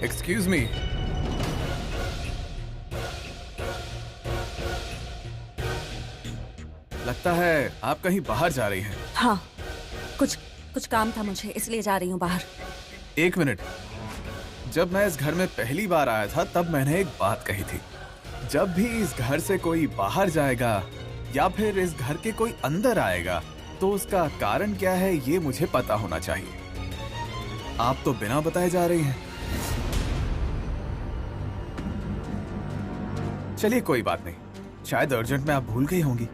Excuse me. लगता है आप कहीं बाहर जा रही हैं। हाँ, कुछ काम था मुझे, इसलिए जा रही हूँ बाहर। एक मिनट। जब मैं इस घर में पहली बार आया था तब मैंने एक बात कही थी, जब भी इस घर से कोई बाहर जाएगा या फिर इस घर के कोई अंदर आएगा तो उसका कारण क्या है ये मुझे पता होना चाहिए। आप तो बिना बताए जा रही हैं। चलिए कोई बात नहीं, शायद अर्जेंट में आप भूल गई होंगी।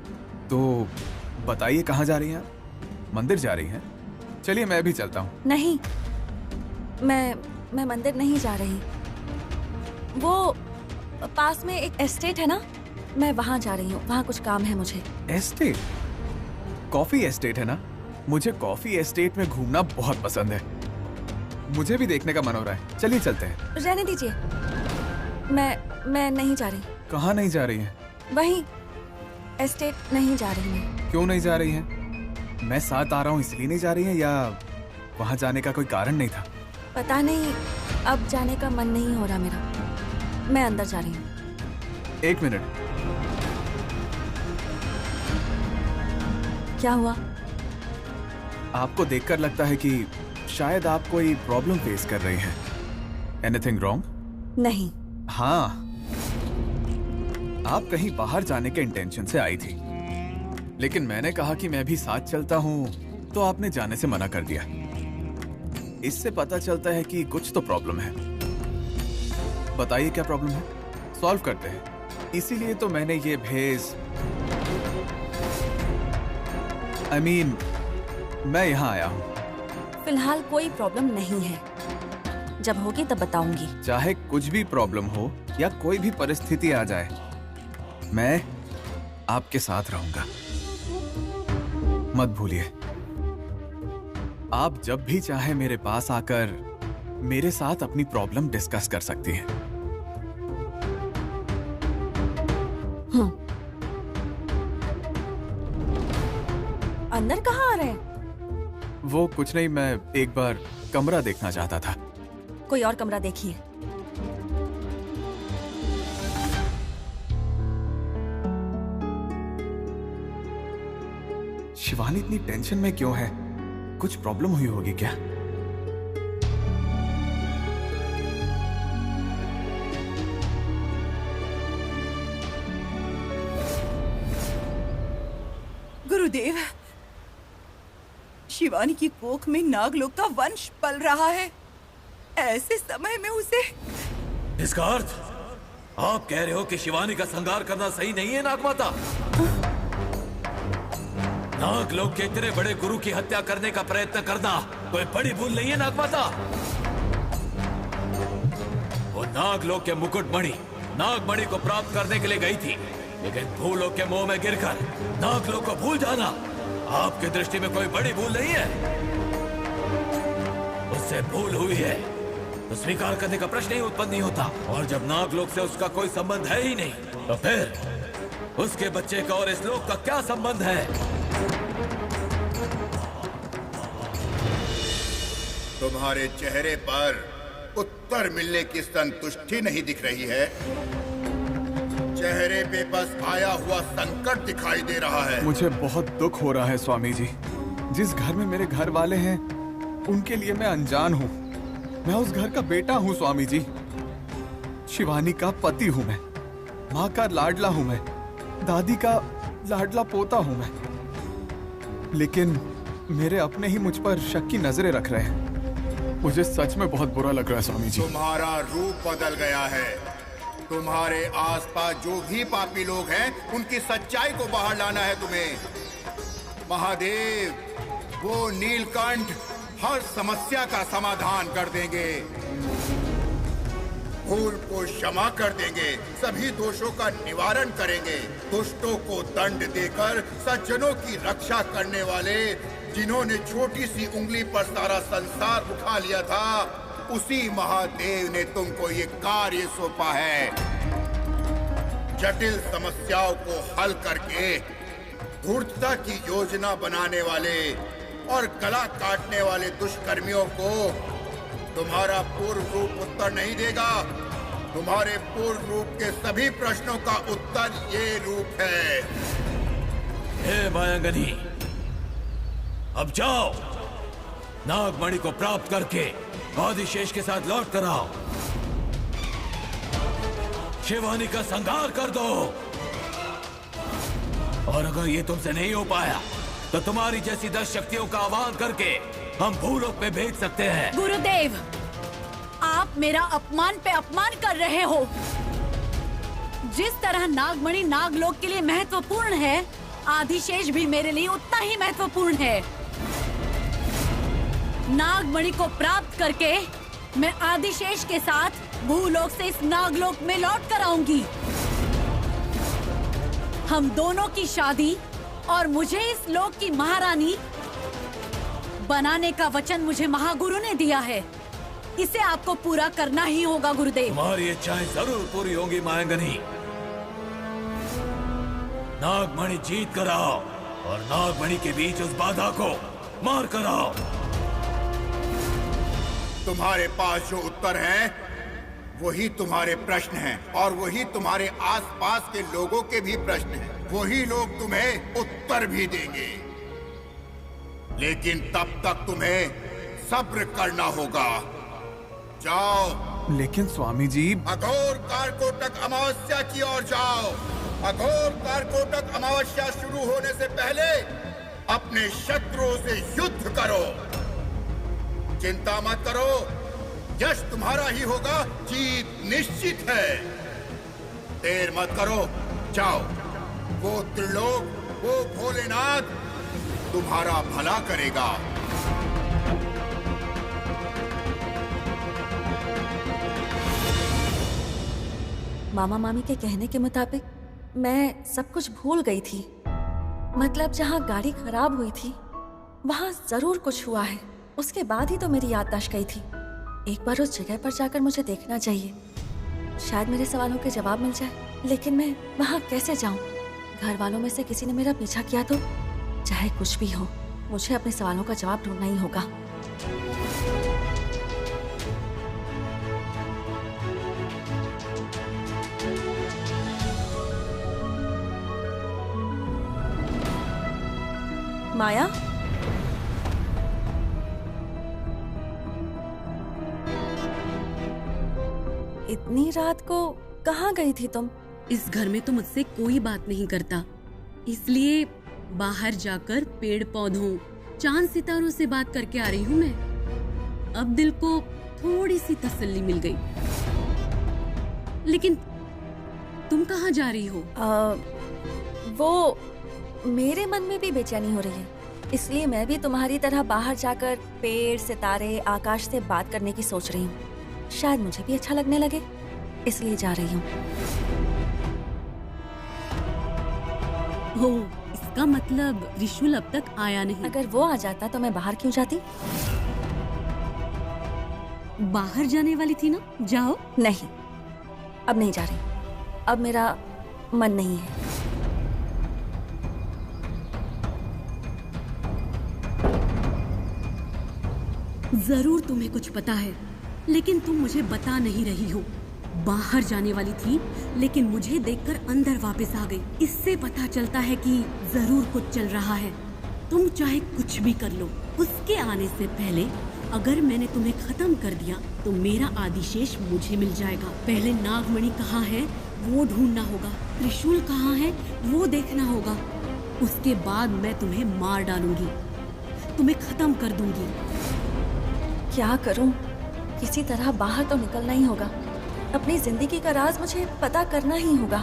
तो बताइए कहाँ जा रही हैं आप? मंदिर जा रही हैं? चलिए मैं भी चलता हूँ। नहीं, मैं मंदिर नहीं जा रही। वो पास में एक एस्टेट है ना, मैं वहाँ जा रही हूँ। वहाँ कुछ काम है मुझे। एस्टेट? कॉफी एस्टेट है ना? मुझे कॉफी एस्टेट में घूमना बहुत पसंद है। मुझे भी देखने का मन हो रहा है। चलिए चलते हैं। रहने दीजिए, मैं नहीं जा रही। कहाँ नहीं जा रही हैं? वहीं एस्टेट नहीं जा रही मैं। क्यों नहीं जा रही हैं? मैं साथ आ रहा हूँ इसलिए नहीं जा रही हैं या वहाँ जाने का कोई कारण नहीं था? पता नहीं, अब जाने का मन नहीं हो रहा मेरा। मैं अंदर जा रही हूँ। एक मिनट। क्या हुआ? आपको देखकर लगता है कि शायद आप कोई प्रॉब्लम फेस कर रही हैं। Anything wrong? नहीं। हाँ, आप कहीं बाहर जाने के इंटेंशन से आई थी, लेकिन मैंने कहा कि मैं भी साथ चलता हूँ तो आपने जाने से मना कर दिया। इससे पता चलता है कि कुछ तो प्रॉब्लम है। बताइए क्या प्रॉब्लम है, सॉल्व करते हैं। इसीलिए तो मैंने ये भेज मैं यहाँ आया हूँ। फिलहाल कोई प्रॉब्लम नहीं है, जब होगी तब बताऊंगी। चाहे कुछ भी प्रॉब्लम हो या कोई भी परिस्थिति आ जाए, मैं आपके साथ रहूंगा। मत भूलिए, आप जब भी चाहे मेरे पास आकर मेरे साथ अपनी प्रॉब्लम डिस्कस कर सकती हैं। अंदर कहाँ आ रहे हैं? वो कुछ नहीं, मैं एक बार कमरा देखना चाहता था। कोई और कमरा देखिए। शिवानी इतनी टेंशन में क्यों है? कुछ प्रॉब्लम हुई होगी क्या? गुरुदेव, शिवानी की कोख में नागलोक का वंश पल रहा है। ऐसे समय में उसे... इसका अर्थ आप कह रहे हो कि शिवानी का संहार करना सही नहीं है नागमाता? नागलोक के इतने बड़े गुरु की हत्या करने का प्रयत्न करना कोई बड़ी भूल नहीं है नागमाता। वो नागलोक के मुकुटमणि नागमणि को प्राप्त करने के लिए गई थी, लेकिन भूलोक के मोह में गिरकर नागलोक को भूल जाना आपकी दृष्टि में कोई बड़ी भूल नहीं है। उससे भूल हुई है तो स्वीकार करने का प्रश्न ही उत्पन्न नहीं होता। और जब नागलोक से उसका कोई संबंध है ही नहीं, तो फिर उसके बच्चे का और इस लोक का क्या संबंध है? तुम्हारे चेहरे पर उत्तर मिलने की संतुष्टि नहीं दिख रही है। चेहरे पे बस आया हुआ संकट दिखाई दे रहा है। मुझे बहुत दुख हो रहा है स्वामी जी। जिस घर में मेरे घर वाले हैं उनके लिए मैं अनजान हूँ। मैं उस घर का बेटा हूँ स्वामी जी। शिवानी का पति हूँ मैं, माँ का लाडला हूँ मैं, दादी का लाडला पोता हूँ मैं। लेकिन मेरे अपने ही मुझ पर शक की नजरें रख रहे हैं। मुझे सच में बहुत बुरा लग रहा है स्वामी जी। तुम्हारा रूप बदल गया है। तुम्हारे आसपास जो भी पापी लोग हैं उनकी सच्चाई को बाहर लाना है तुम्हें। महादेव, वो नीलकंठ हर समस्या का समाधान कर देंगे, भूल को क्षमा कर देंगे, सभी दोषों का निवारण करेंगे। दुष्टों को दंड देकर सज्जनों की रक्षा करने वाले, जिन्होंने छोटी सी उंगली पर सारा संसार उठा लिया था, उसी महादेव ने तुमको ये कार्य सौंपा है। जटिल समस्याओं को हल करके धूर्तता की योजना बनाने वाले और गला काटने वाले दुष्कर्मियों को तुम्हारा पूर्व रूप उत्तर नहीं देगा। तुम्हारे पूर्व रूप के सभी प्रश्नों का उत्तर ये रूप है। हे मायांगनी, अब जाओ, नागमणि को प्राप्त करके आदिशेष के साथ लौट कर आओ। शिवानी का संहार कर दो, और अगर ये तुमसे नहीं हो पाया तो तुम्हारी जैसी 10 शक्तियों का आह्वान करके हम भूलोक पे भेज सकते हैं। गुरुदेव, आप मेरा अपमान पे अपमान कर रहे हो। जिस तरह नागमणि नागलोक के लिए महत्वपूर्ण है, आदिशेष भी मेरे लिए उतना ही महत्वपूर्ण है। नागमणि को प्राप्त करके मैं आदिशेष के साथ भूलोक से इस नागलोक में लौट कर आऊंगी। हम दोनों की शादी और मुझे इस लोक की महारानी बनाने का वचन मुझे महागुरु ने दिया है। इसे आपको पूरा करना ही होगा गुरुदेव। तुम्हारी इच्छाएं जरूर पूरी होंगी मायांगनी। नागमणि जीत कर आओ और नागमणि के बीच उस बाधा को मार कर आओ। तुम्हारे पास जो उत्तर हैं, वही तुम्हारे प्रश्न हैं, और वही तुम्हारे आसपास के लोगों के भी प्रश्न हैं। वही लोग तुम्हें उत्तर भी देंगे, लेकिन तब तक तुम्हें सब्र करना होगा। जाओ। लेकिन स्वामी जी, अघोर कारकोटक अमावस्या की ओर जाओ। अघोर कारकोटक अमावस्या शुरू होने से पहले अपने शत्रुओं से युद्ध करो। चिंता मत करो, यश तुम्हारा ही होगा, जीत निश्चित है। देर मत करो, जाओ। वो त्रिलोक, वो भोलेनाथ तुम्हारा भला करेगा। मामा मामी के कहने के मुताबिक मैं सब कुछ भूल गई थी। मतलब जहाँ गाड़ी खराब हुई थी वहाँ जरूर कुछ हुआ है। उसके बाद ही तो मेरी याददाश्त गई थी। एक बार उस जगह पर जाकर मुझे देखना चाहिए, शायद मेरे सवालों के जवाब मिल जाए। लेकिन मैं वहाँ कैसे जाऊँ? घर वालों में से किसी ने मेरा पीछा किया तो? चाहे कुछ भी हो, मुझे अपने सवालों का जवाब ढूंढना ही होगा। माया, इतनी रात को कहाँ गई थी तुम? इस घर में तो मुझसे कोई बात नहीं करता, इसलिए बाहर जाकर पेड़ पौधों, चांद सितारों से बात करके आ रही हूँ मैं। अब दिल को थोड़ी सी तसल्ली मिल गई। लेकिन तुम कहाँ जा रही हो? वो मेरे मन में भी बेचैनी हो रही है, इसलिए मैं भी तुम्हारी तरह बाहर जाकर पेड़, सितारे, आकाश से बात करने की सोच रही हूँ। शायद मुझे भी अच्छा लगने लगे, इसलिए जा रही हूँ। ओह, इसका मतलब त्रिशूल अब तक आया नहीं। अगर वो आ जाता तो मैं बाहर क्यों जाती? बाहर जाने वाली थी ना, जाओ। नहीं, अब नहीं जा रही। अब मेरा मन नहीं है। जरूर तुम्हें कुछ पता है, लेकिन तुम मुझे बता नहीं रही हो। बाहर जाने वाली थी, लेकिन मुझे देखकर अंदर वापस आ गई। इससे पता चलता है कि जरूर कुछ चल रहा है। तुम चाहे कुछ भी कर लो, उसके आने से पहले अगर मैंने तुम्हें खत्म कर दिया तो मेरा आदिशेष मुझे मिल जाएगा। पहले नागमणि कहाँ है वो ढूंढना होगा, त्रिशूल कहाँ है वो देखना होगा। उसके बाद मैं तुम्हें मार डालूंगी, तुम्हें खत्म कर दूंगी। क्या करूं? किसी तरह बाहर तो निकलना ही होगा। अपनी जिंदगी का राज मुझे पता करना ही होगा।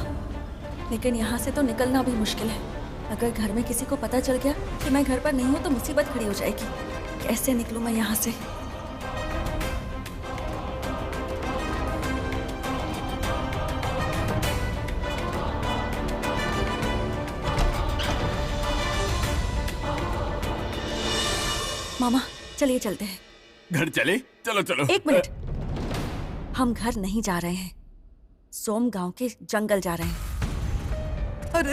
लेकिन यहाँ से तो निकलना भी मुश्किल है। अगर घर में किसी को पता चल गया कि मैं घर पर नहीं हूँ तो मुसीबत खड़ी हो जाएगी। कैसे निकलूं मैं यहाँ से? मामा, चलिए चलते हैं। घर चले? चलो चलो। एक मिनट, हम घर नहीं जा रहे हैं, सोम गांव के जंगल जा रहे हैं। अरे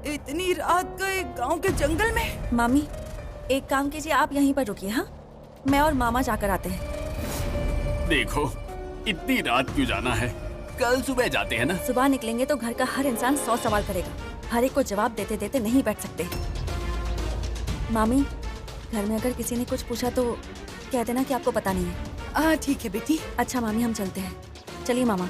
इतनी रात को एक गांव के जंगल में? मामी, एक काम कीजिए, आप यहीं पर रुकिए। हाँ, मैं और मामा जाकर आते हैं। देखो, इतनी रात क्यों जाना है? कल सुबह जाते हैं ना। सुबह निकलेंगे तो घर का हर इंसान 100 सवाल करेगा। हर एक को जवाब देते देते नहीं बैठ सकते। मामी, घर में अगर किसी ने कुछ पूछा तो कह देना कि आपको पता नहीं है। ठीक है बेटी। अच्छा मामी, हम चलते हैं। चलिए मामा।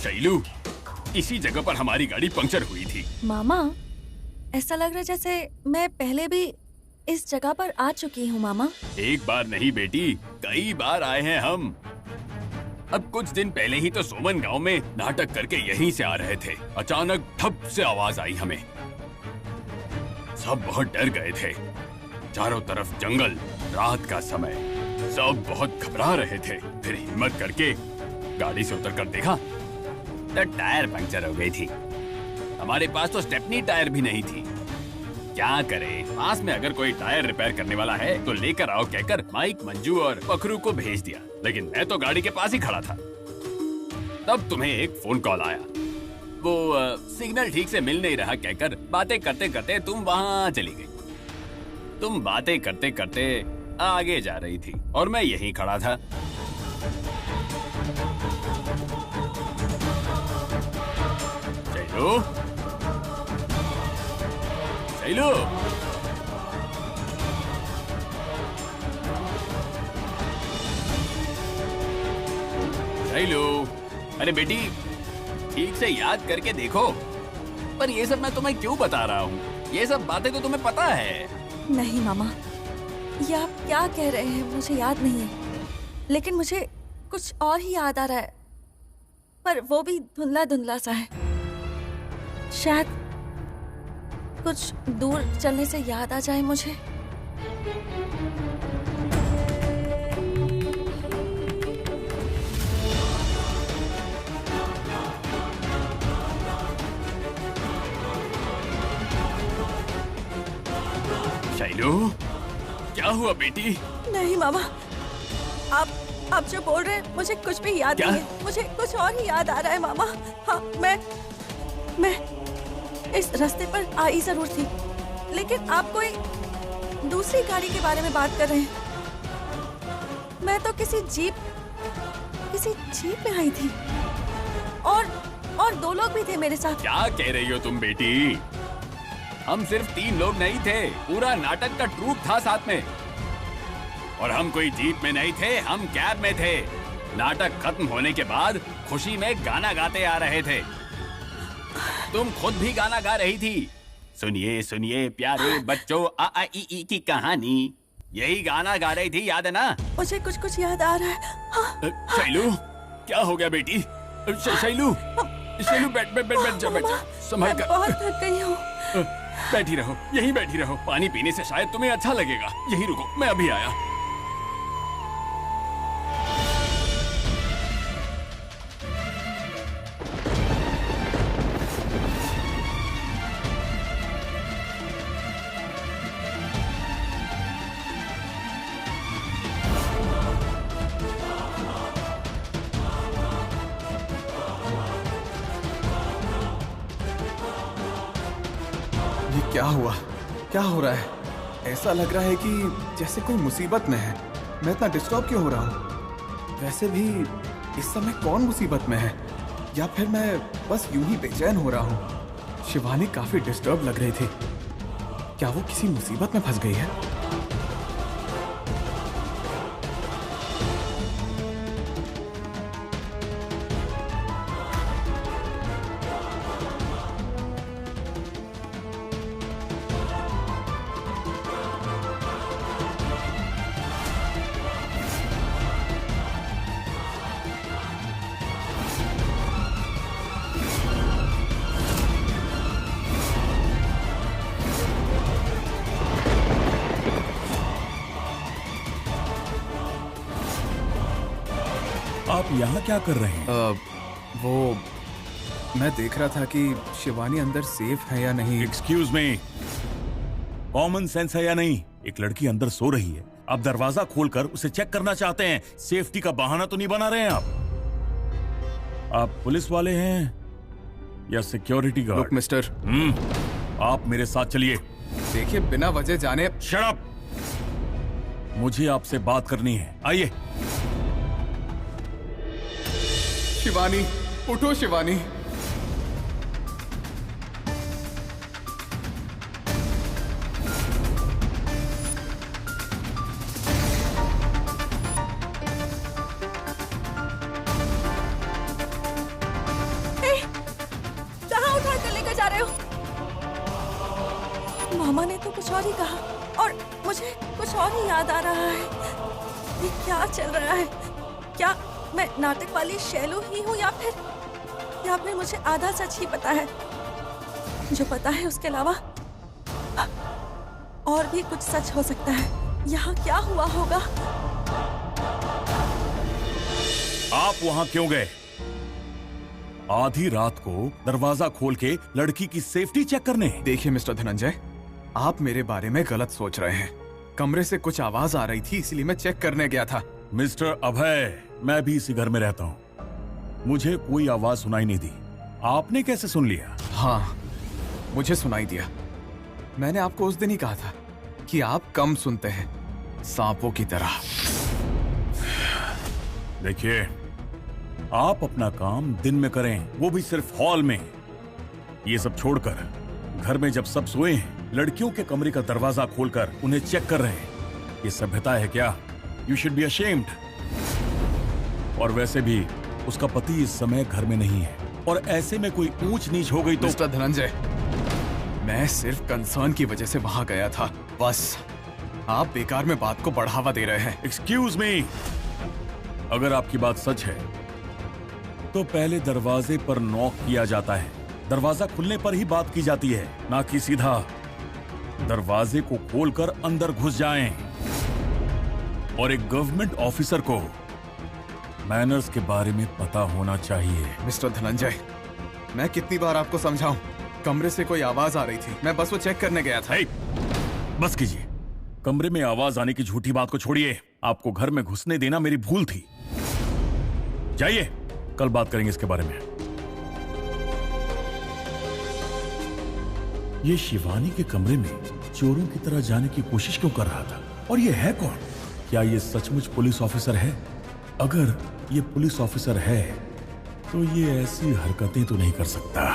शैलू, इसी जगह पर हमारी गाड़ी पंक्चर हुई थी। मामा, ऐसा लग रहा है जैसे मैं पहले भी इस जगह पर आ चुकी हूँ। मामा, एक बार नहीं बेटी, कई बार आए हैं हम। अब कुछ दिन पहले ही तो सोमन गांव में नाटक करके यहीं से आ रहे थे। अचानक ठप से आवाज आई हमें। सब बहुत डर गए थे। चारों तरफ जंगल, रात का समय, सब बहुत घबरा रहे थे। फिर हिम्मत करके गाड़ी से उतर कर देखा तो टायर पंक्चर हो गई थी। हमारे पास तो स्टेपनी टायर भी नहीं थी। क्या करें, पास में अगर कोई टायर रिपेयर करने वाला है तो लेकर आओ कहकर माइक, मंजू और पखरू को भेज दिया। लेकिन मैं तो गाड़ी के पास ही खड़ा था। तब तुम्हें एक फोन कॉल आया। वो सिग्नल ठीक से मिल नहीं रहा कहकर बातें करते करते तुम वहां चली गई। तुम बातें करते करते आगे जा रही थी और मैं यहीं खड़ा था। शैलू, शैलू, शैलू, अरे बेटी, ठीक से याद करके देखो। पर ये सब मैं तुम्हें क्यों बता रहा हूँ? ये सब बातें तो तुम्हें पता है। नहीं मामा, ये आप क्या कह रहे हैं मुझे याद नहीं है। लेकिन मुझे कुछ और ही याद आ रहा है, पर वो भी धुंधला धुंधला सा है। शायद कुछ दूर चलने से याद आ जाए मुझे। शैलू, क्या हुआ बेटी? नहीं मामा, आप जो बोल रहे हैं मुझे कुछ भी याद क्या? नहीं है। मुझे कुछ और ही याद आ रहा है मामा। हाँ, मैं इस रास्ते पर आई जरूर थी, लेकिन आप कोई दूसरी गाड़ी के बारे में बात कर रहे हैं। मैं तो किसी जीप में आई थी और 2 लोग भी थे मेरे साथ। क्या कह रही हो तुम बेटी? हम सिर्फ 3 लोग नहीं थे, पूरा नाटक का ट्रूप था साथ में। और हम कोई जीप में नहीं थे, हम कैब में थे। नाटक खत्म होने के बाद खुशी में गाना गाते आ रहे थे। तुम खुद भी गाना गा रही थी। सुनिए सुनिए प्यारे बच्चों, आ आ ई ई की कहानी। यही गाना गा रही थी, याद है ना? मुझे कुछ याद आ रहा है। हाँ, शैलू, क्या हो गया बेटी? शैलू, शैलू, बैठ जा, संभल कर। बहुत थक गई हूँ। बैठी रहो, यहीं बैठी रहो। पानी पीने से शायद तुम्हें अच्छा लगेगा। यहीं रुको, मैं अभी आया। क्या हुआ? क्या हो रहा है? ऐसा लग रहा है कि जैसे कोई मुसीबत में है। मैं इतना डिस्टर्ब क्यों हो रहा हूँ? वैसे भी इस समय कौन मुसीबत में है? या फिर मैं बस यूं ही बेचैन हो रहा हूँ? शिवानी काफी डिस्टर्ब लग रही थी। क्या वो किसी मुसीबत में फंस गई है? आप यहाँ क्या कर रहे हैं? वो मैं देख रहा था कि शिवानी अंदर सेफ है या नहीं। एक्सक्यूज मी, कॉमन सेंस है या नहीं? एक लड़की अंदर सो रही है, आप दरवाजा खोलकर उसे चेक करना चाहते हैं। सेफ्टी का बहाना तो नहीं बना रहे हैं आप पुलिस वाले हैं या सिक्योरिटी गार्ड? लुक मिस्टर, आप मेरे साथ चलिए। देखिए बिना वजह जाने। Shut up! मुझे आपसे बात करनी है, आइए। शिवानी, उठो शिवानी। मामा ने तो कुछ और ही कहा और मुझे कुछ और ही याद आ रहा है। ये क्या चल रहा है? क्या मैं नाटक वाली शैलू ही हूँ या फिर मुझे आधा सच ही पता है? जो पता है उसके अलावा और भी कुछ सच हो सकता है। यहाँ क्या हुआ होगा? आप वहाँ क्यों गए? आधी रात को दरवाजा खोल के लड़की की सेफ्टी चेक करने? देखिए मिस्टर धनंजय, आप मेरे बारे में गलत सोच रहे हैं। कमरे से कुछ आवाज आ रही थी, इसलिए मैं चेक करने गया था। मिस्टर अभय, मैं भी इसी घर में रहता हूँ। मुझे कोई आवाज सुनाई नहीं दी। आपने कैसे सुन लिया? हाँ, मुझे सुनाई दिया। मैंने आपको उस दिन ही कहा था कि आप कम सुनते हैं, सांपों की तरह। देखिए, आप अपना काम दिन में करें, वो भी सिर्फ हॉल में। ये सब छोड़कर घर में जब सब सोए हैं, लड़कियों के कमरे का दरवाजा खोलकर उन्हें चेक कर रहे हैं। ये सभ्यता है क्या? You should be ashamed. और वैसे भी उसका पति इस समय घर में नहीं है, और ऐसे में कोई ऊंच नीच हो गई तो। मिस्टर धनंजय, मैं सिर्फ कंसर्न की वजह से वहां गया था, बस। आप बेकार में बात को बढ़ावा दे रहे हैं। एक्सक्यूज मी, अगर आपकी बात सच है तो पहले दरवाजे पर नॉक किया जाता है। दरवाजा खुलने पर ही बात की जाती है, ना कि सीधा दरवाजे को खोलकर अंदर घुस जाएं। और एक गवर्नमेंट ऑफिसर को मैनर्स के बारे में पता होना चाहिए। मिस्टर धनंजय, मैं कितनी बार आपको समझाऊं? कमरे से कोई आवाज आ रही थी, मैं बस वो चेक करने गया था। बस कीजिए। कमरे में आवाज आने की झूठी बात को छोड़िए। आपको घर में घुसने देना मेरी भूल थी। जाइए, कल बात करेंगे इसके बारे में। ये शिवानी के कमरे में चोरों की तरह जाने की कोशिश क्यों कर रहा था? और ये है कौन? क्या ये सचमुच पुलिस ऑफिसर है? अगर ये पुलिस ऑफिसर है तो ये ऐसी हरकतें तो नहीं कर सकता।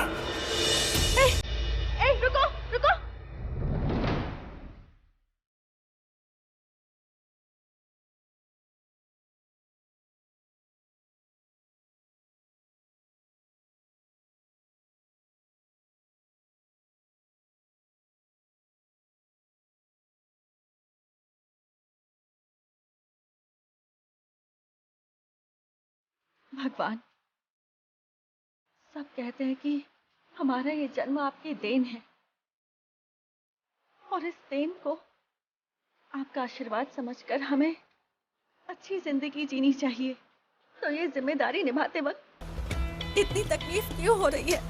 रुको रुको। भगवान, सब कहते हैं कि हमारा ये जन्म आपकी देन है और इस देन को आपका आशीर्वाद समझकर हमें अच्छी जिंदगी जीनी चाहिए। तो ये जिम्मेदारी निभाते वक्त इतनी तकलीफ क्यों हो रही है?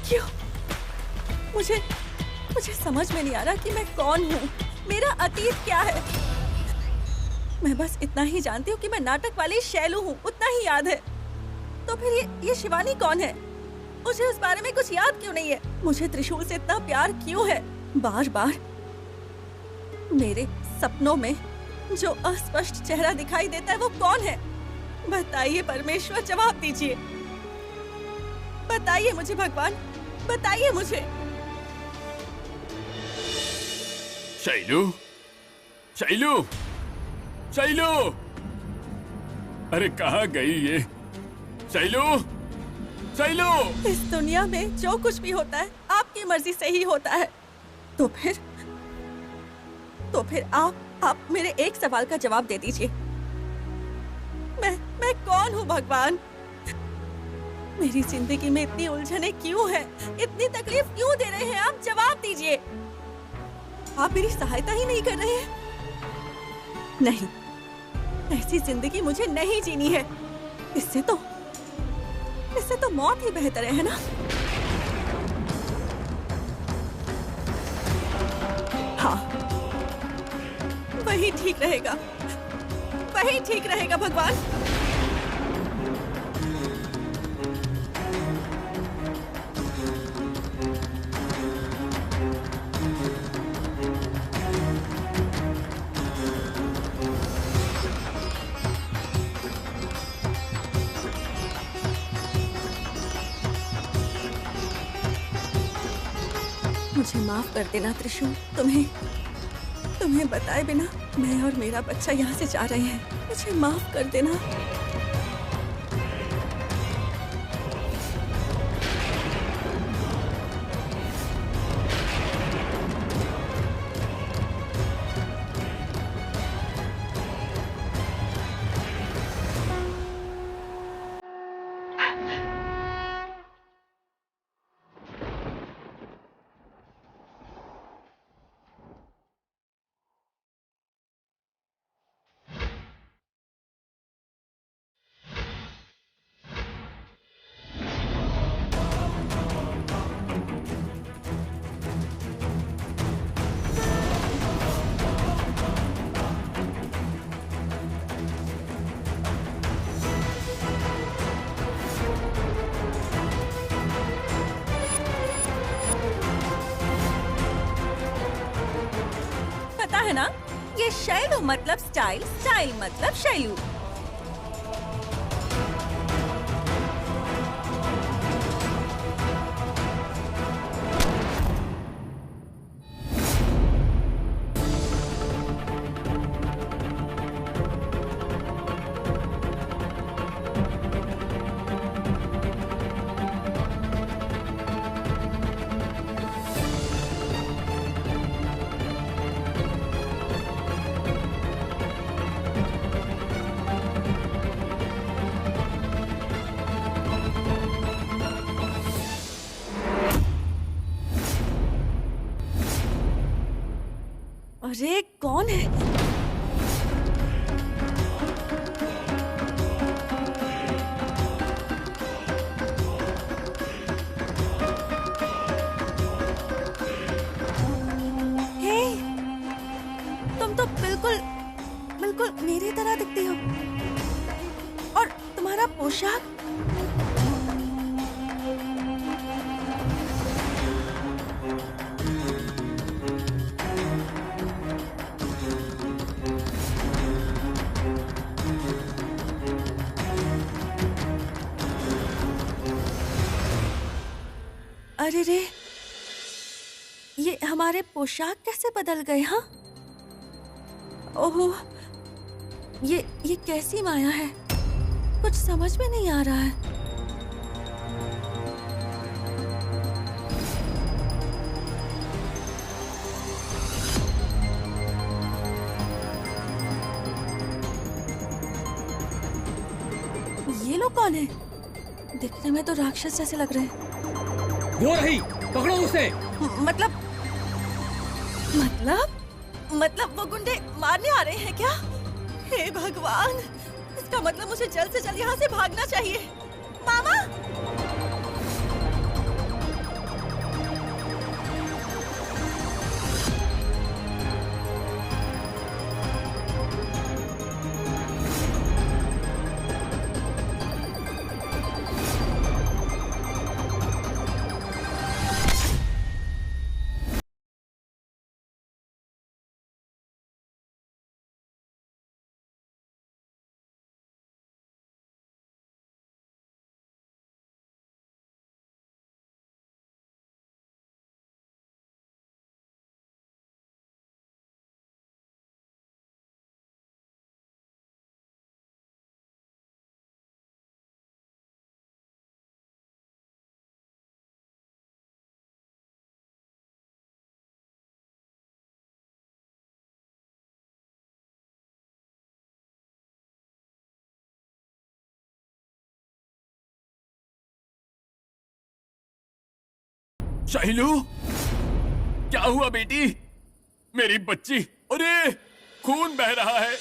क्यों? मुझे समझ में नहीं आ रहा कि मैं कौन हूँ, मेरा अतीत क्या है। मैं बस इतना ही जानती हूँ कि मैं नाटक वाली शैलू हूँ, उतना ही याद है। तो फिर ये शिवानी कौन है? मुझे उस बारे में कुछ याद क्यों नहीं है? मुझे त्रिशूल से इतना प्यार क्यों है? बार बार मेरे सपनों में जो अस्पष्ट चेहरा दिखाई देता है वो कौन है? बताइए परमेश्वर, जवाब दीजिए। बताइए मुझे भगवान, बताइए मुझे। शैलू, शैलू, शैलू, अरे कहाँ गई ये? शैलू, शैलू। इस दुनिया में जो कुछ भी होता है आपकी मर्जी से ही होता है। तो फिर आप मेरे एक सवाल का जवाब दे दीजिए। मैं कौन हूँ भगवान? मेरी जिंदगी में इतनी उलझने क्यों है? इतनी तकलीफ क्यों दे रहे हैं आप? जवाब दीजिए। आप मेरी सहायता ही नहीं कर रहे हैं। नहीं, ऐसी जिंदगी मुझे नहीं जीनी है। इससे तो मौत ही बेहतर है ना? हाँ, वही ठीक रहेगा, वही ठीक रहेगा भगवान। मुझे माफ कर देना त्रिशूल। तुम्हें बताए बिना मैं और मेरा बच्चा यहाँ से जा रहे हैं। मुझे माफ कर देना। पता है ना, ये शैलू मतलब स्टाइल, स्टाइल मतलब शैलू। अरे कौन है? हे, तुम तो बिल्कुल बिल्कुल मेरी तरह दिखती हो। और तुम्हारा पोशाक। अरे रे, ये हमारे पोशाक कैसे बदल गए? हाँ, ओहो, ये कैसी माया है? कुछ समझ में नहीं आ रहा है। ये लोग कौन है? दिखने में तो राक्षस जैसे लग रहे हैं। वो रही, पकड़ो उसे। मतलब वो गुंडे मारने आ रहे हैं क्या? हे भगवान, इसका मतलब मुझे जल्द से जल्द यहाँ से भागना चाहिए। मामा! शैलू, क्या हुआ बेटी? मेरी बच्ची, अरे खून बह रहा है।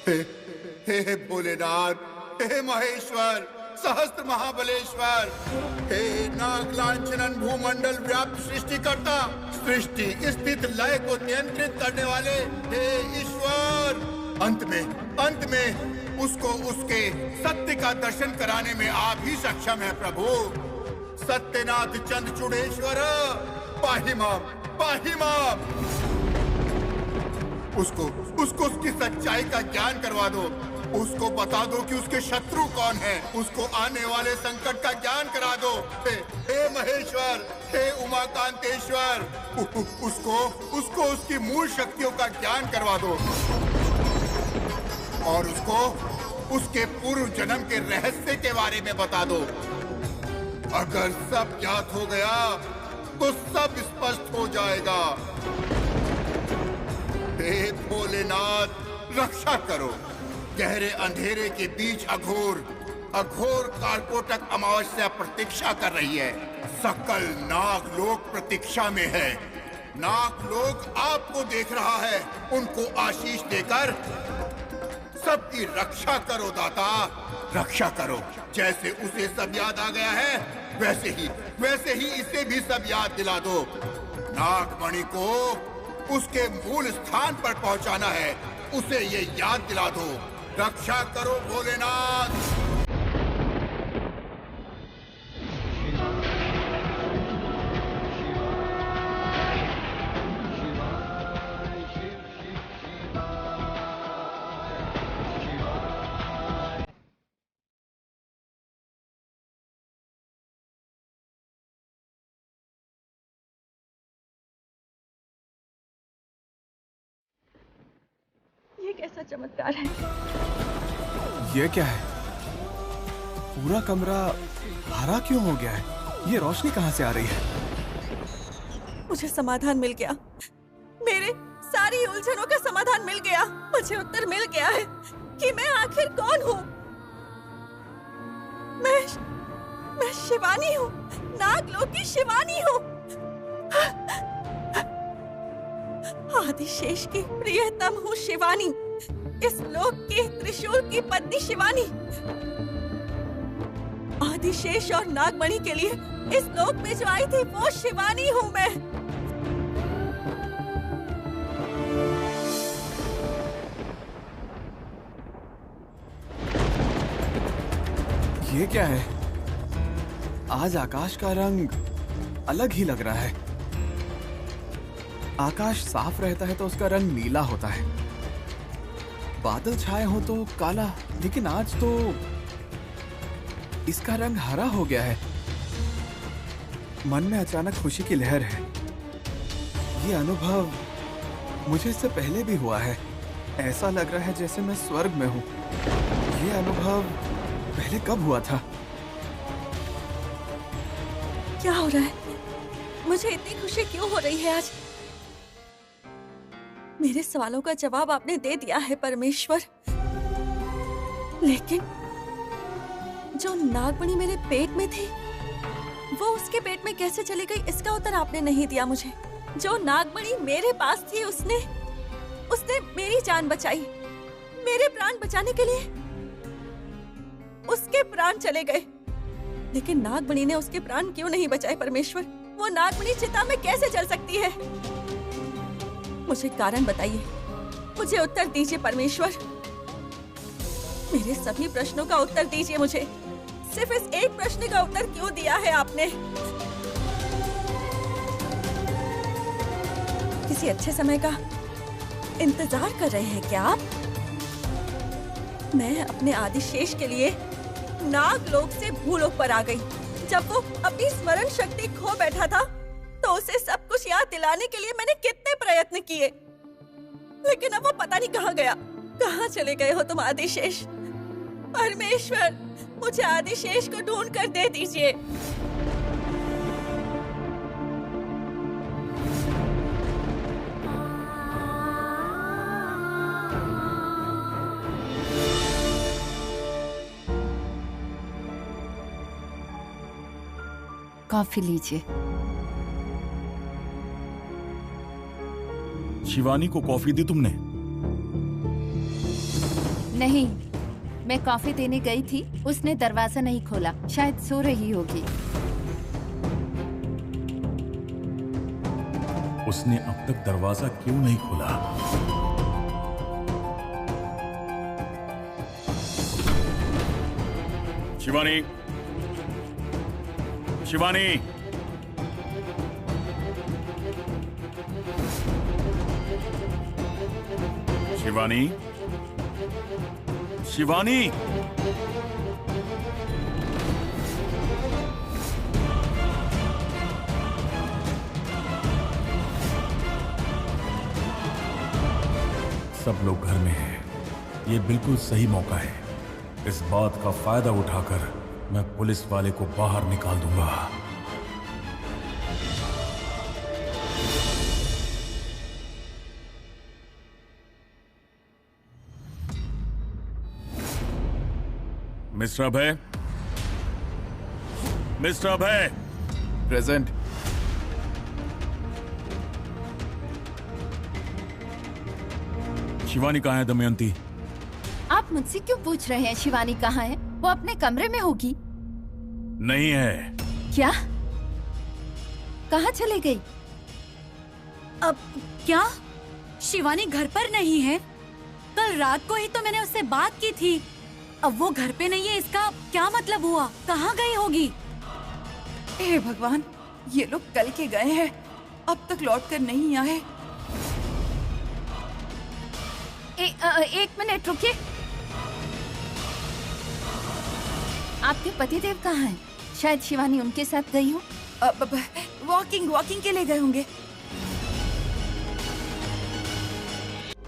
हे हे भोलेनाथ, हे महेश्वर, सहस्त्र महाबलेश्वर, हे नागलांछनन भूमंडल व्याप्त सृष्टिकर्ता, सृष्टि स्थित लय को नियंत्रित करने वाले हे ईश्वर, अंत में उसको उसके सत्य का दर्शन कराने में आप ही सक्षम है प्रभु। सत्यनाथ चंद चूड़ेश्वर, पाहि माम। उसको उसकी सच्चाई का ज्ञान करवा दो। उसको बता दो कि उसके शत्रु कौन है। उसको आने वाले संकट का ज्ञान करा दो। हे महेश्वर, हे उमाकांतेश्वर, उसको उसकी मूल शक्तियों का ज्ञान करवा दो और उसको उसके पूर्व जन्म के रहस्य के बारे में बता दो। अगर सब ज्ञात हो गया तो सब स्पष्ट हो जाएगा। हे भोलेनाथ, रक्षा करो। गहरे अंधेरे के बीच अघोर कारकोटक अमावस्या प्रतीक्षा कर रही है। सकल नागलोक प्रतीक्षा में है। नागलोक आपको देख रहा है। उनको आशीष देकर सबकी रक्षा करो दाता, रक्षा करो। जैसे उसे सब याद आ गया है, वैसे ही इसे भी सब याद दिला दो। नागमणि को उसके मूल स्थान पर पहुंचाना है। उसे ये याद दिला दो। रक्षा करो भोलेनाथ। ये कैसा चमत्कार है? ये क्या है? पूरा कमरा हरा क्यों हो गया है? ये रोशनी कहाँ से आ रही है? मुझे समाधान मिल गया। मेरे सारी उलझनों का समाधान मिल गया। मुझे उत्तर मिल गया है कि मैं आखिर कौन हूँ। मैं शिवानी हूँ, नागलोक की शिवानी हूँ। आदिशेष की प्रियतम हूँ शिवानी, इस लोक के त्रिशूल की पत्नी शिवानी। आदिशेष और नागमणि के लिए इस लोक में जो आई थी वो शिवानी हूँ मैं। ये क्या है? आज आकाश का रंग अलग ही लग रहा है। आकाश साफ रहता है तो उसका रंग नीला होता है, बादल छाए हो तो काला, लेकिन आज तो इसका रंग हरा हो गया है। मन में अचानक खुशी की लहर है। ये अनुभव मुझे इससे पहले भी हुआ है। ऐसा लग रहा है जैसे मैं स्वर्ग में हूँ। ये अनुभव पहले कब हुआ था? क्या हो रहा है? मुझे इतनी खुशी क्यों हो रही है आज? मेरे सवालों का जवाब आपने दे दिया है परमेश्वर, लेकिन जो नागमणि मेरे पेट में थी वो उसके पेट में कैसे चली गई, इसका उत्तर आपने नहीं दिया मुझे। जो नागमणि मेरे पास थी उसने मेरी जान बचाई। मेरे प्राण बचाने के लिए उसके प्राण चले गए, लेकिन नागमणि ने उसके प्राण क्यों नहीं बचाए परमेश्वर? वो नागमणि चिता में कैसे जल सकती है? मुझे कारण बताइए, मुझे उत्तर दीजिए परमेश्वर। मेरे सभी प्रश्नों का उत्तर दीजिए मुझे। सिर्फ इस एक प्रश्न का उत्तर क्यों दिया है आपने? किसी अच्छे समय का इंतजार कर रहे हैं क्या आप? मैं अपने आदिशेष के लिए नागलोक से भूलोक पर आ गई। जब वो अपनी स्मरण शक्ति खो बैठा था तो उसे सब कुछ याद दिलाने के लिए मैंने कितने प्रयत्न किए, लेकिन अब वो पता नहीं कहाँ गया। कहाँ चले गए हो तुम आदिशेष? परमेश्वर, मुझे आदिशेष को ढूंढ कर दे दीजिए। कॉफी लीजिए। शिवानी को कॉफी दी तुमने? नहीं, मैं कॉफी देने गई थी, उसने दरवाजा नहीं खोला, शायद सो रही होगी। उसने अब तक दरवाजा क्यों नहीं खोला? शिवानी, शिवानी, शिवानी, शिवानी, सब लोग घर में हैं। ये बिल्कुल सही मौका है। इस बात का फायदा उठाकर मैं पुलिस वाले को बाहर निकाल दूंगा। मिस्टर अभय, मिस्टर अभय, प्रेजेंट। शिवानी कहाँ है दमयंती? आप मुझसे क्यों पूछ रहे हैं शिवानी कहाँ है? वो अपने कमरे में होगी। नहीं है। क्या? कहाँ चली गई? अब क्या शिवानी घर पर नहीं है? कल रात को ही तो मैंने उससे बात की थी। अब वो घर पे नहीं है, इसका क्या मतलब हुआ? कहाँ गई होगी? हे भगवान, ये लोग कल के गए हैं, अब तक लौट कर नहीं आए। एक मिनट रुकिए। आपके पतिदेव कहाँ हैं? शायद शिवानी उनके साथ गई हो। वॉकिंग के लिए गए होंगे।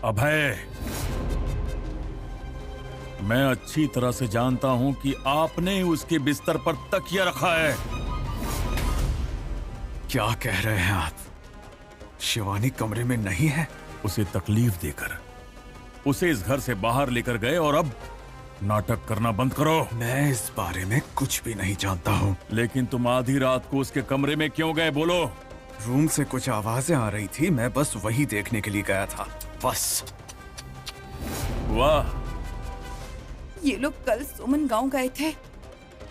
अभय, मैं अच्छी तरह से जानता हूं कि आपने उसके बिस्तर पर तकिया रखा है। क्या कह रहे हैं आप? शिवानी कमरे में नहीं है? उसे तकलीफ देकर उसे इस घर से बाहर लेकर गए और अब नाटक करना बंद करो। मैं इस बारे में कुछ भी नहीं जानता हूँ। लेकिन तुम आधी रात को उसके कमरे में क्यों गए, बोलो? रूम से कुछ आवाजें आ रही थी, मैं बस वही देखने के लिए गया था, बस। वाह, ये लोग कल सुमन गांव गए थे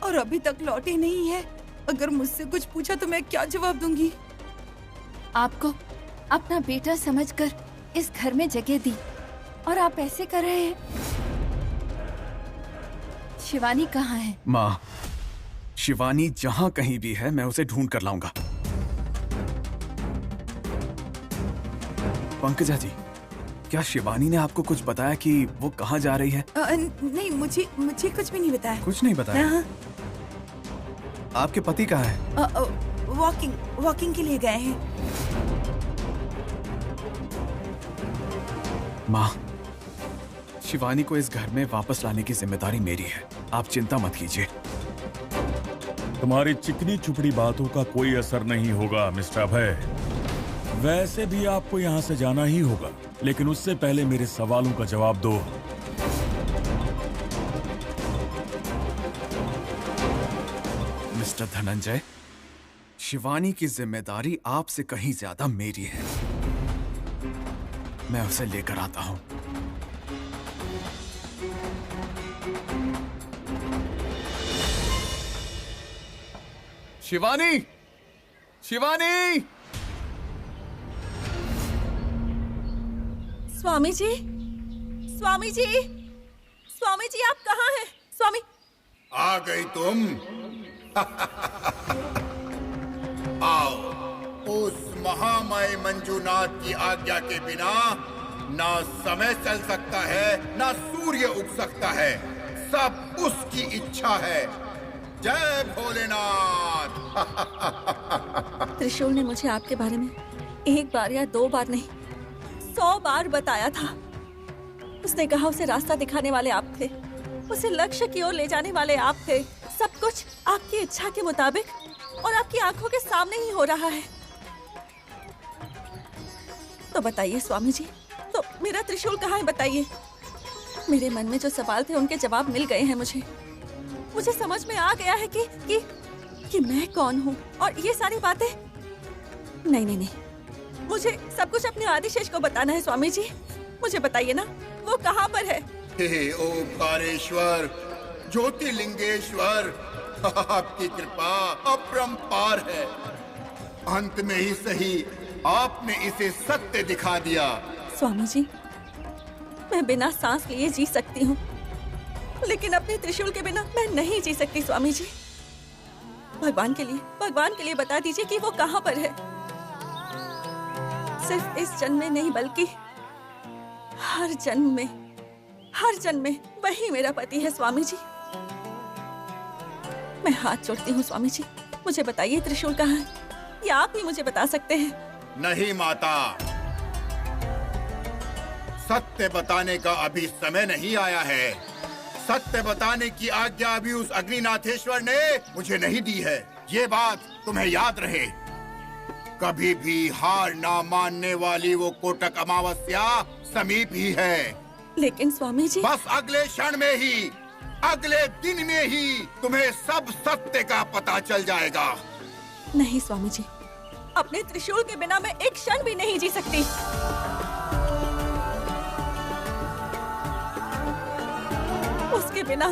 और अभी तक लौटे नहीं है। अगर मुझसे कुछ पूछा तो मैं क्या जवाब दूंगी? आपको अपना बेटा समझकर इस घर में जगह दी और आप ऐसे कर रहे हैं। शिवानी कहाँ है? माँ, शिवानी जहाँ कहीं भी है मैं उसे ढूंढ कर लाऊंगा। पंकजा जी, क्या शिवानी ने आपको कुछ बताया कि वो कहाँ जा रही है? नहीं, मुझे कुछ भी नहीं बताया। कुछ नहीं बताया? हाँ। आपके पति कहाँ है? वॉकिंग के लिए गए हैं। माँ, शिवानी को इस घर में वापस लाने की जिम्मेदारी मेरी है, आप चिंता मत कीजिए। तुम्हारी चिकनी चुपड़ी बातों का कोई असर नहीं होगा मिस्टर अभय। वैसे भी आपको यहाँ से जाना ही होगा, लेकिन उससे पहले मेरे सवालों का जवाब दो। मिस्टर धनंजय, शिवानी की जिम्मेदारी आपसे कहीं ज्यादा मेरी है। मैं उसे लेकर आता हूं। शिवानी! शिवानी! स्वामी जी, स्वामी जी, स्वामी जी, आप कहाँ हैं? स्वामी! आ गई तुम? आओ। उस महामय मंजूनाथ की आज्ञा के बिना ना समय चल सकता है, ना सूर्य उग सकता है। सब उसकी इच्छा है। जय भोलेनाथ। त्रिशूल ने मुझे आपके बारे में एक बार या दो बार नहीं 100 बार बताया था। उसने कहा उसे रास्ता दिखाने वाले आप थे, उसे लक्ष्य की ओर ले जाने वाले आप थे। सब कुछ आपकी इच्छा के मुताबिक और आपकी आंखों के सामने ही हो रहा है। तो बताइए स्वामी जी, तो मेरा त्रिशूल कहाँ है? बताइए। मेरे मन में जो सवाल थे उनके जवाब मिल गए हैं। मुझे समझ में आ गया है कि मैं कौन हूँ और ये सारी बातें। नहीं, मुझे सब कुछ अपने आदिशेष को बताना है स्वामी जी। मुझे बताइए ना, वो कहाँ पर है? हे ओंकारेश्वर, ज्योतिर्लिंगेश्वर, आपकी कृपा अपरंपार है। अंत में ही सही आपने इसे सत्य दिखा दिया। स्वामी जी, मैं बिना सांस लिए जी सकती हूँ, लेकिन अपने त्रिशूल के बिना मैं नहीं जी सकती। स्वामी जी, भगवान के लिए बता दीजिए कि वो कहाँ पर है। सिर्फ इस जन्म में नहीं, बल्कि हर जन्म में वही मेरा पति है। स्वामी जी, मैं हाथ जोड़ती हूँ स्वामी जी, मुझे बताइए त्रिशूल कहाँ है, या आप ही मुझे बता सकते हैं? नहीं माता, सत्य बताने का अभी समय नहीं आया है। सत्य बताने की आज्ञा अभी उस अग्निनाथेश्वर ने मुझे नहीं दी है। ये बात तुम्हें याद रहे। कभी भी हार ना मानने वाली वो कोटक अमावस्या समीप ही है। लेकिन स्वामी जी, बस अगले क्षण में ही, अगले दिन में ही तुम्हें सब सत्य का पता चल जाएगा। नहीं स्वामी जी, अपने त्रिशूल के बिना मैं एक क्षण भी नहीं जी सकती। उसके बिना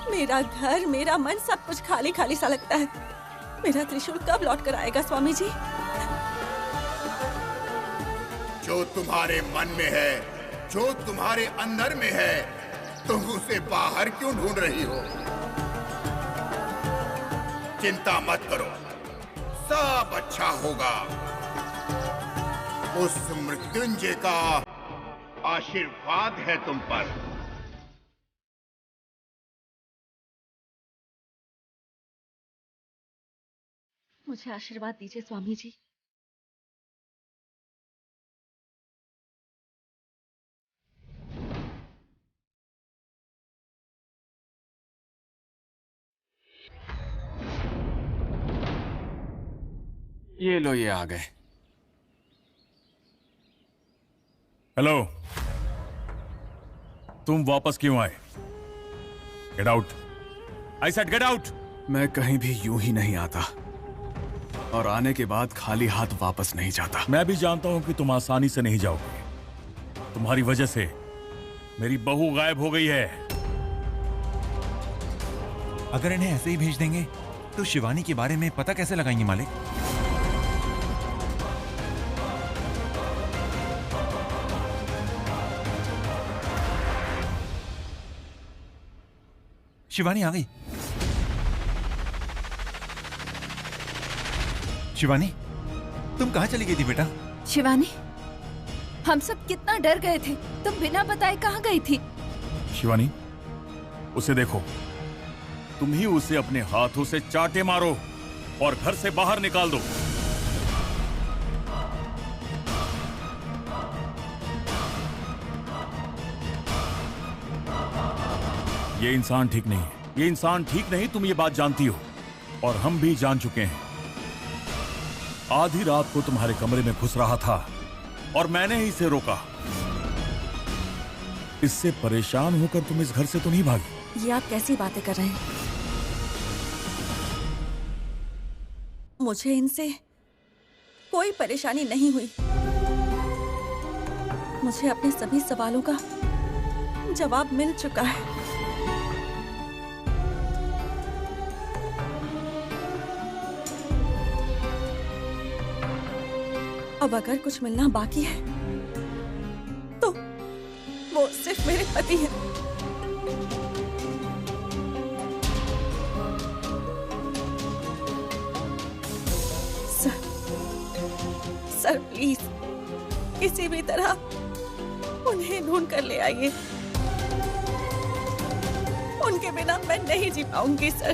मेरा घर, मेरा मन, सब कुछ खाली खाली सा लगता है। मेरा त्रिशूल कब लौट कर आएगा स्वामी जी? जो तुम्हारे मन में है, जो तुम्हारे अंदर में है, तुम उसे बाहर क्यों ढूंढ रही हो? चिंता मत करो, सब अच्छा होगा। उस मृत्युंजय का आशीर्वाद है तुम पर। मुझे आशीर्वाद दीजिए स्वामी जी। ये लो, ये आ गए। हेलो, तुम वापस क्यों आए? Get out, I said get out. मैं कहीं भी यूं ही नहीं आता, और आने के बाद खाली हाथ वापस नहीं जाता। मैं भी जानता हूं कि तुम आसानी से नहीं जाओगे। तुम्हारी वजह से मेरी बहू गायब हो गई है। अगर इन्हें ऐसे ही भेज देंगे तो शिवानी के बारे में पता कैसे लगाएंगे मालिक? शिवानी आ गई। शिवानी, तुम कहाँ चली गई थी बेटा? शिवानी, हम सब कितना डर गए थे। तुम बिना बताए कहाँ गई थी? शिवानी, उसे देखो। तुम ही उसे अपने हाथों से चाटे मारो और घर से बाहर निकाल दो। ये इंसान ठीक नहीं है। ये इंसान ठीक नहीं, तुम ये बात जानती हो, और हम भी जान चुके हैं। आधी रात को तुम्हारे कमरे में घुस रहा था और मैंने ही इसे रोका। इससे परेशान होकर तुम इस घर से तो नहीं भागी? ये आप कैसी बातें कर रहे हैं? मुझे इनसे कोई परेशानी नहीं हुई। मुझे अपने सभी सवालों का जवाब मिल चुका है। अब अगर कुछ मिलना बाकी है तो वो सिर्फ मेरे पति हैं। सर प्लीज किसी भी तरह उन्हें ढूंढ कर ले आइए। उनके बिना मैं नहीं जी पाऊंगी सर,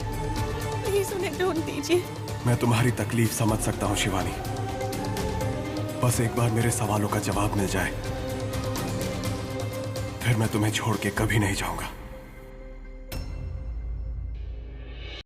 प्लीज उन्हें ढूंढ दीजिए। मैं तुम्हारी तकलीफ समझ सकता हूँ शिवानी, बस एक बार मेरे सवालों का जवाब मिल जाए, फिर मैं तुम्हें छोड़ के कभी नहीं जाऊंगा।